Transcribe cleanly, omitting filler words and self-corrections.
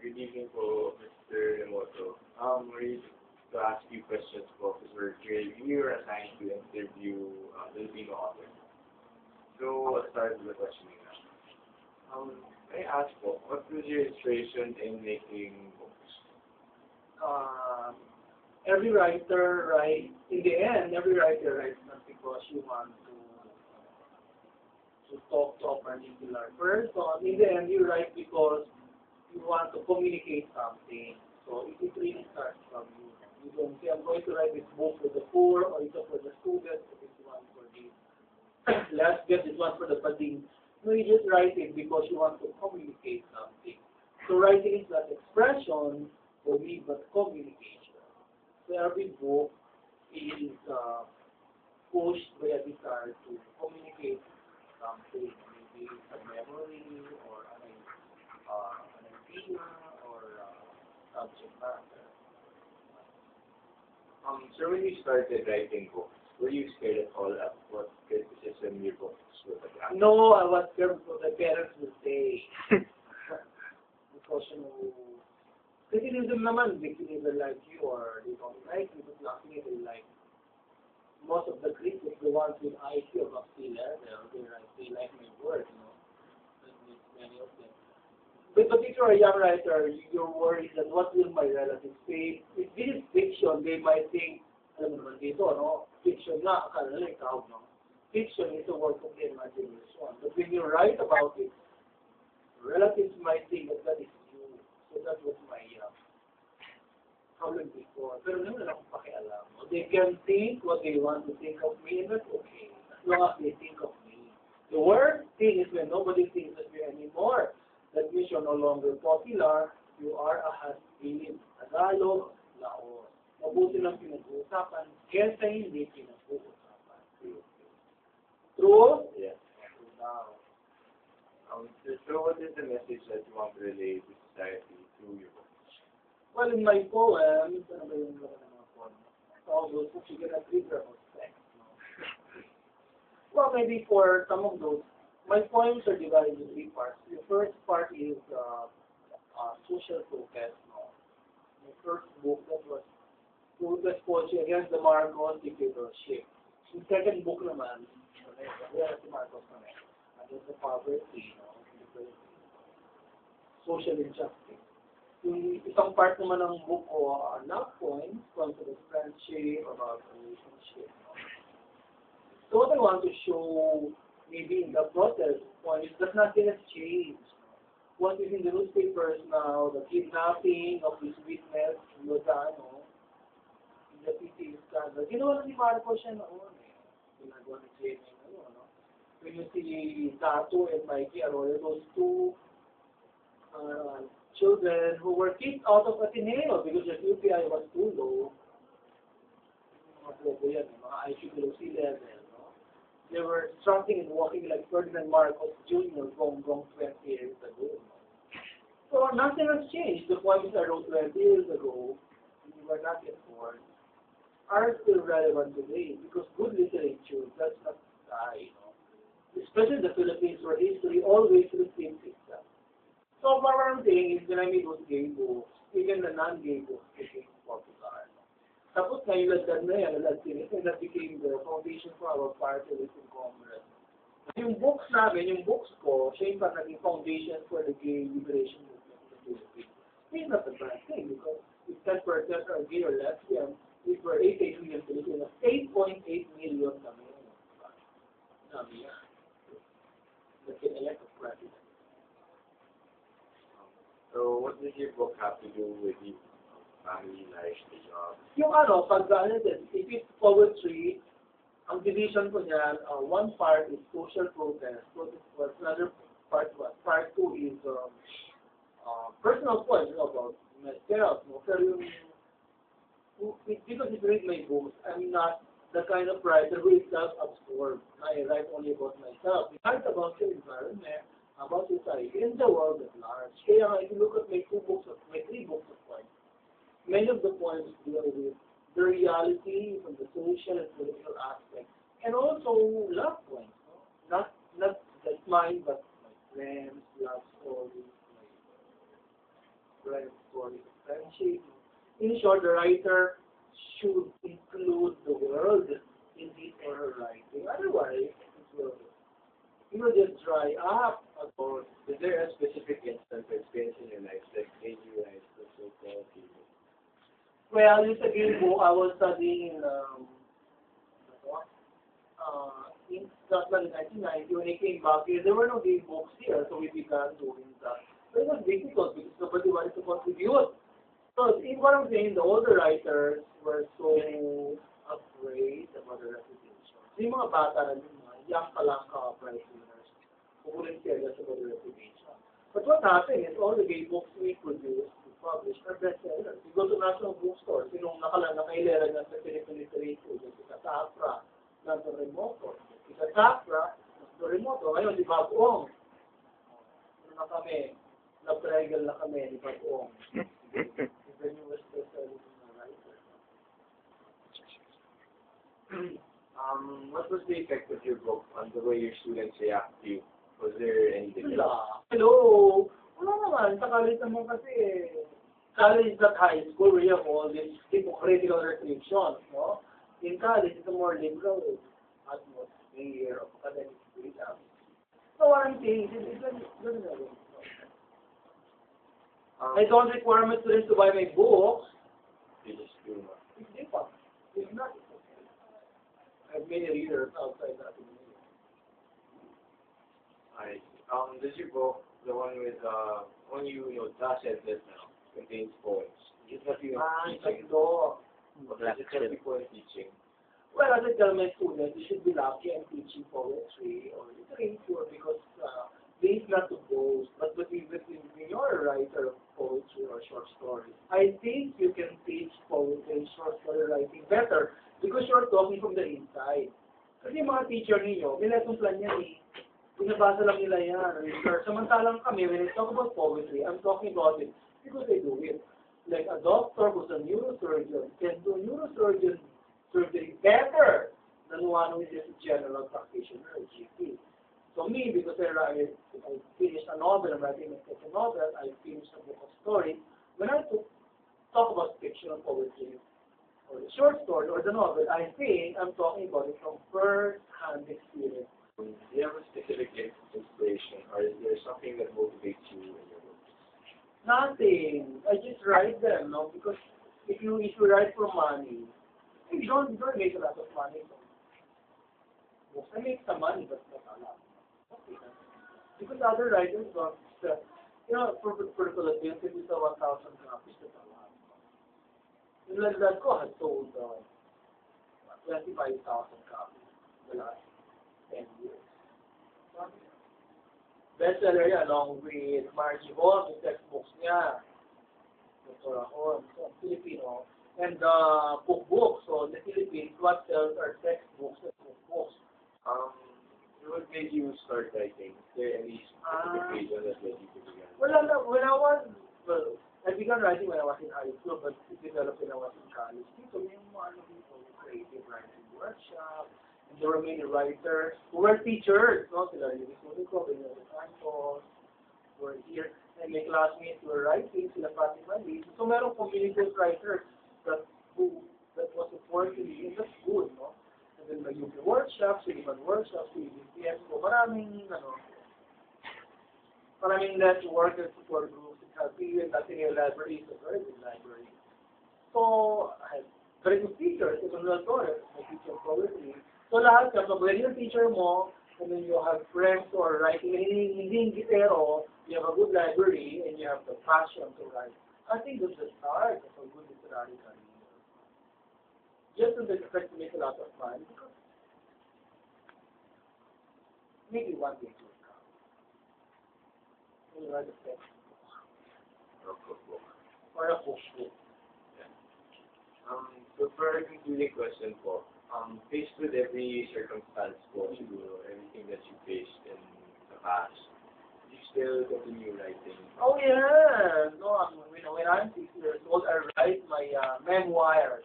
Good evening po, Mr. Remoto. We're to ask you questions po because we were assigned to interview Filipino authors. So, let's start with the questioning now. May I ask po, what was your inspiration in making books? Every writer writes, in the end, every writer writes not because you want to talk to a particular person. In the end, you write because you want to communicate something. So it really starts from you. You don't say, I'm going to write this book for the poor, or it's for the students, or this one for the last get, this one for the budding. No, you just write it because you want to communicate something. So writing is not expression for me, but communication. So every book is pushed by a desire to communicate something, maybe a memory or an idea or subject matter. So when you started writing books, were you scared at all of what criticism your books would attract? No, I was careful. The parents would say, because criticism naman, they can either like you or they don't like you, but luckily they like most of the critics, the ones with IQ of C level, they like my work, many of them. But if you're a young writer, you're worried that what will my relatives say? If this is fiction, they might think, alam mo naman dito, no? Fiction na, akala nila ikaw, no? Fiction is a work of the imagination. But when you write about it, relatives might think that is you. So that was my problem before. Pero naman akong pakialam. They can think what they want to think of me, and that's okay. As long as they think of me. The worst thing is when nobody thinks of you anymore. That means you're no longer popular. You are a has-been. Tagalog, laos. Mabuti lang pinag-uusapan, kesa hindi pinag-uusapan. True? Yes. Now, so what is the message that you want to relay to society through your books? Well, in my poems, ano ba yung mga poems? All those books, you can agree with sex. Well, maybe for some of those, my poems are divided into three parts. The first part is social protest. My first book, that was protest poetry against the Marcos dictatorship. Yung second book naman, si Marcos naman, against the poverty, social injustice. Yung isang part naman ng book ko, love poems, concept of friendship, about relationship. So what I want to show, maybe in the protest point, is that nothing has changed. What is in the newspapers now, the kidnapping of this witness, Lozano, in the PT scandal. Ginawa na ni Marcos siya noon eh. Ginagawa ni Jamie na yun, no? When you see Dato and Mikey Arroyo, those two children who were kicked out of Ateneo because the UPI was too low. Mga bobo yan, mga IQ below sea level. No? They were strutting and walking like Ferdinand Marcos Jr. from 20 years ago. No? So nothing has changed. The poems I wrote 20 years ago, when you were not yet born, are still relevant today because good literature does not die. No? Especially the Philippines where history always repeats itself. So what I'm saying is when I made those gay books, even the non-gay books became popular. Tapos ngayon ladad na yan, and that became the foundation for our party list in Congress. Yung books namin, yung books ko, siya yung parang naging foundation for the gay liberation movement in the Philippines. It's not a bad thing because if 10% are gay or lesbian, if we're 8.8 million Filipinos, 8.8 million kami. Sabi yan. That can elect a president. So what does your book have to do with you? Family life, the job? Yung pag if it's poetry, ang division ko niyan, one part is social protest, another part two is personal poems about myself. No? Pero yung, because if you read my books, I'm not the kind of writer who is self-absorbed. I write only about myself. I write about your environment, about society, and the world at large. Kaya if you look at my three books of poems, many of the poems deal with the reality from the social and political aspect, and also love poems. No? Not just mine, but my friends, love stories, my kind of stories of friendship. In short, the writer should include the world in his or her writing. Otherwise, it will just dry up. Or is there a specific instance or experience in your life that made you write the so-called game? Well, it's a game book. I was studying in Scotland in 1990. When I came back here, there were no game books here, so we began doing that. But it was difficult because nobody wanted to contribute. So, in what I'm saying, the older writers were so afraid about the reputation. So, yung mga bata na yun, young pa lang ka-prize winners, who wouldn't care just about the reputation. But what happened is all the game books we produce, we publish, are bestsellers. You go to national bookstores, yung nakailera na sa Philippine literature, yung si Katapra, Danton Remoto, si Katapra, Danton Remoto, ngayon si Bjorncruz. Ano na kami, nag-regal na kami ni Bjorncruz. The newest bestselling writer. What was the effect of your book on the way your students react to you? Was there any difference? Wala. Hello! Wala naman. Sa college naman kasi, college is not high school where you have all these hypocritical restrictions, no? In college, it's a more liberal atmosphere of academic freedom. So what I'm saying is, it's good na rin. I don't require my students to buy my books. You just do not. It's different. It's not. I have many readers outside that. Does your book, the one with, when you dash at this now, contains poems? Is that you teaching? Ito. Or does it help you for teaching? Well, as I tell my students, you should be lucky I'm teaching poetry or literature because they is not to boast, but when you're a writer of poetry or short stories, I think you can teach poetry and short story writing better because you're talking from the inside. Kasi yung mga teacher ninyo, may lesson plan yan eh. Pinabasa lang nila yan. Samantalang kami, when I talk about poetry, I'm talking about it because I do it. Like a doctor who's a neurosurgeon can do neurosurgeon surgery better than one who is just a general practitioner or GP. So me, because I finished a novel, I'm writing a second novel, I finished a book of stories. When I talk about fictional poetry, or the short story, or the novel, I think I'm talking about it from first-hand experience. Do you have a specific inspiration, or is there something that motivates you in your book? Nothing. I just write them, no? Because if you write for money, you don't make a lot of money. So, I make some money, but not a lot. Okay. Because other writers don't, for the Philippines, it is a 1,000 copies to a lot. Yung Lagdag ko has sold 25,000 copies the last 10 years. Bestseller yan, along with Margie Hall, yung textbooks niya. Dr. Ahon, so Filipino. And cookbooks. So in the Philippines, what sells are textbooks and cookbooks. What made you start writing? Is there any specific reason that led you to begin? Well, I began writing when I was in high school, but it developed when I was in college. So yung mga creative writing workshop, and there were many writers who were teachers, no? Sila yung Danton were here, and my classmates were writing, sila Pati Mali. So merong community of writers that was supporting me, and that's good, no? And then may UP workshops, Siliman workshops, UPS, so maraming network and support groups. It has even nothing in library, it's a very good library. So, I had very good teachers, Emmanuel Torres, my teacher of poetry. So lahat ka, pag yung teacher mo, and then you have friends who are writing, and hindi gitero, you have a good library, and you have the passion to write. I think that's the start of a good literary career. Just don't expect to make a lot of money, because maybe one day it will come. When you write a text Or a cookbook? or a cookbook. Yeah. So for a concluding question po, faced with every circumstance po, siguro, everything that you faced in the past, do you still continue writing? Oh yeah! No, when I'm 6 years old, I write my memoirs.